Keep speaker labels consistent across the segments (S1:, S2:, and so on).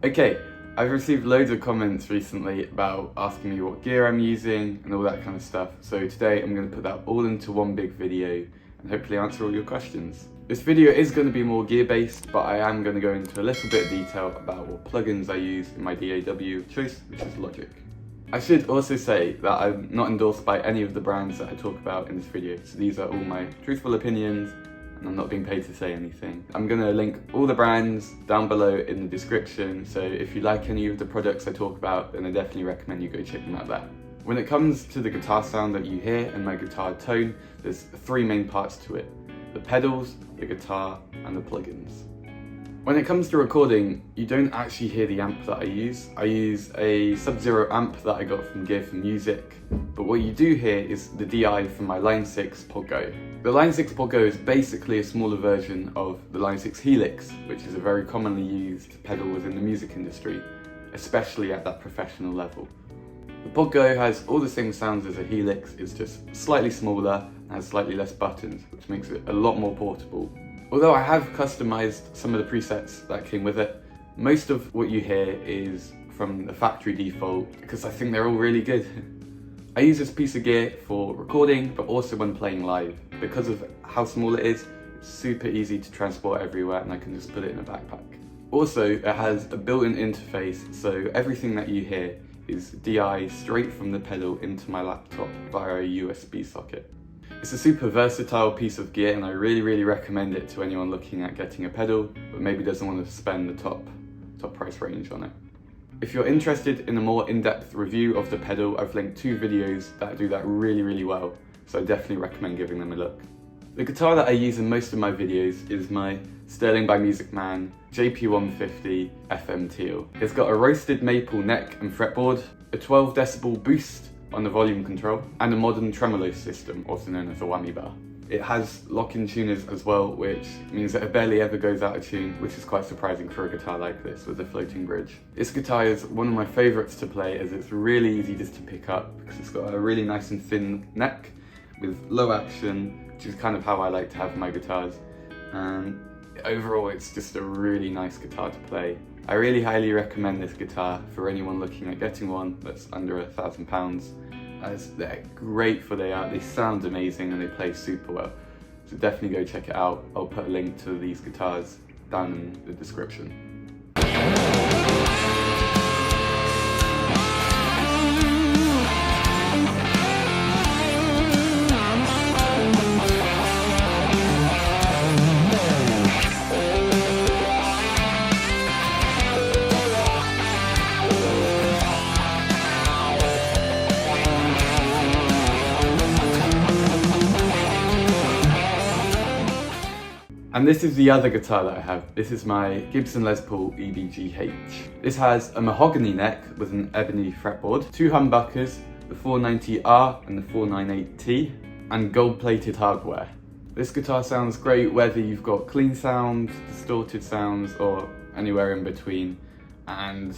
S1: Okay, I've received loads of comments recently about asking me what gear I'm using and all that kind of stuff. So today I'm going to put that all into one big video and hopefully answer all your questions. This video is going to be more gear based, but I am going to go into a little bit of detail about what plugins I use in my DAW of choice, which is Logic. I should also say that I'm not endorsed by any of the brands that I talk about in this video, so these are all my truthful opinions and I'm not being paid to say anything. I'm going to link all the brands down below in the description, so if you like any of the products I talk about, then I definitely recommend you go check them out there. When it comes to the guitar sound that you hear and my guitar tone, there's three main parts to it: the pedals, the guitar, and the plugins. When it comes to recording, you don't actually hear the amp that I use. I use a Sub-Zero amp that I got from Gear for Music, but what you do hear is the DI from my Line 6 PodGo. The Line 6 PodGo is basically a smaller version of the Line 6 Helix, which is a very commonly used pedal within the music industry, especially at that professional level. The PodGo has all the same sounds as a Helix, it's just slightly smaller and has slightly less buttons, which makes it a lot more portable. Although I have customized some of the presets that came with it, most of what you hear is from the factory default because I think they're all really good. I use this piece of gear for recording, but also when playing live. Because of how small it is, it's super easy to transport everywhere and I can just put it in a backpack. Also, it has a built-in interface, so everything that you hear is DI straight from the pedal into my laptop via a USB socket. It's a super versatile piece of gear and I really recommend it to anyone looking at getting a pedal but maybe doesn't want to spend the top price range on it. If you're interested in a more in-depth review of the pedal, I've linked 2 videos that do that really well, so I definitely recommend giving them a look. The guitar that I use in most of my videos is my Sterling by Music Man JP150 FM Teal. It's got a roasted maple neck and fretboard, a 12 decibel boost on the volume control, and a modern tremolo system, also known as a whammy bar. It has lock-in tuners as well, which means that it barely ever goes out of tune, which is quite surprising for a guitar like this with a floating bridge. This guitar is one of my favourites to play as it's really easy just to pick up because it's got a really nice and thin neck with low action, which is kind of how I like to have my guitars. And overall, it's just a really nice guitar to play. I really highly recommend this guitar for anyone looking at getting one that's under £1,000, as they're great for they are. They sound amazing and they play super well. So definitely go check it out. I'll put a link to these guitars down in the description. And this is the other guitar that I have. This is my Gibson Les Paul EBGH. This has a mahogany neck with an ebony fretboard, 2 humbuckers, the 490R and the 498T, and gold-plated hardware. This guitar sounds great whether you've got clean sounds, distorted sounds, or anywhere in between, and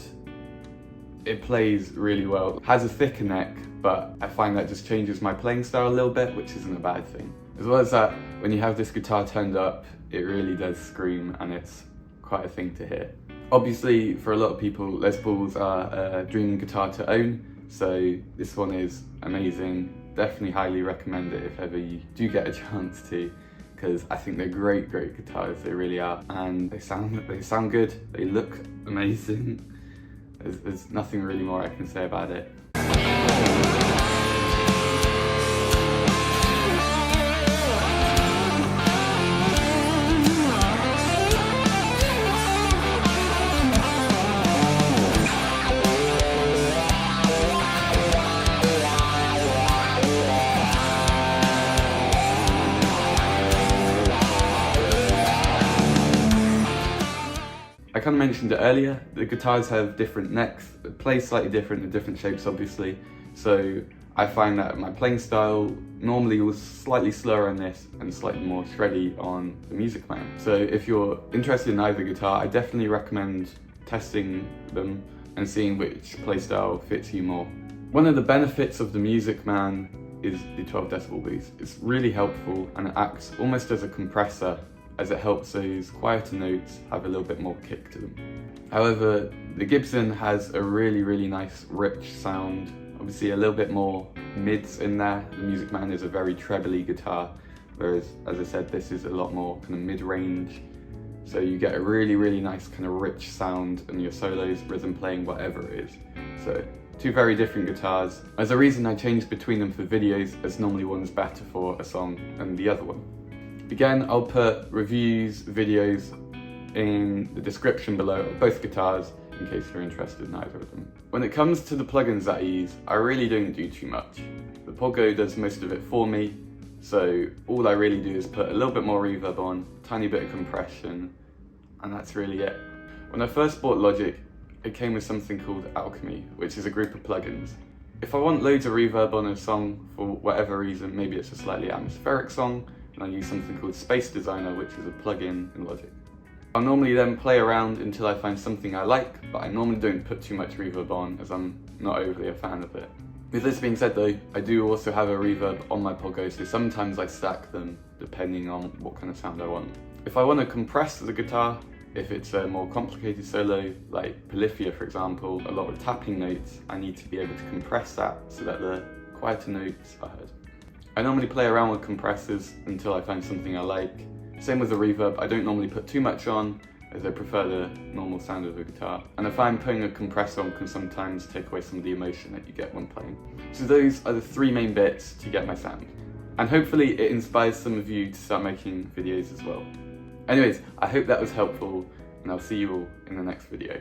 S1: it plays really well. It has a thicker neck, but I find that just changes my playing style a little bit, which isn't a bad thing. As well as that, when you have this guitar turned up, it really does scream and it's quite a thing to hear. Obviously, for a lot of people, Les Pauls are a dream guitar to own, so this one is amazing. Definitely highly recommend it if ever you do get a chance to, because I think they're great guitars, they really are. And they sound good, they look amazing. There's nothing really more I can say about it. I kind of mentioned it earlier, the guitars have different necks, they play slightly different in different shapes obviously, so I find that my playing style normally was slightly slower on this and slightly more shreddy on the Music Man. So if you're interested in either guitar, I definitely recommend testing them and seeing which playstyle fits you more. One of the benefits of the Music Man is the 12 decibel boost. It's really helpful and it acts almost as a compressor as it helps those quieter notes have a little bit more kick to them. However, the Gibson has a really nice rich sound, obviously a little bit more mids in there. The Music Man is a very trebly guitar, whereas, as I said, this is a lot more kind of mid-range. So you get a really nice kind of rich sound in your solos, rhythm playing, whatever it is. So two very different guitars. There's a reason I changed between them for videos, as normally one's better for a song than the other one. Again, I'll put reviews, videos in the description below of both guitars in case you're interested in either of them. When it comes to the plugins that I use, I really don't do too much. The PodGo does most of it for me, so all I really do is put a little bit more reverb on, tiny bit of compression, and that's really it. When I first bought Logic, it came with something called Alchemy, which is a group of plugins. If I want loads of reverb on a song for whatever reason, maybe it's a slightly atmospheric song, and I use something called Space Designer, which is a plugin in Logic. I'll normally then play around until I find something I like, but I normally don't put too much reverb on as I'm not overly a fan of it. With this being said though, I do also have a reverb on my PodGo, so sometimes I stack them depending on what kind of sound I want. If I want to compress the guitar, if it's a more complicated solo, like Polyphia for example, a lot of tapping notes, I need to be able to compress that so that the quieter notes are heard. I normally play around with compressors until I find something I like. Same with the reverb, I don't normally put too much on, as I prefer the normal sound of the guitar. And I find putting a compressor on can sometimes take away some of the emotion that you get when playing. So those are the three main bits to get my sound. And hopefully it inspires some of you to start making videos as well. Anyways, I hope that was helpful, and I'll see you all in the next video.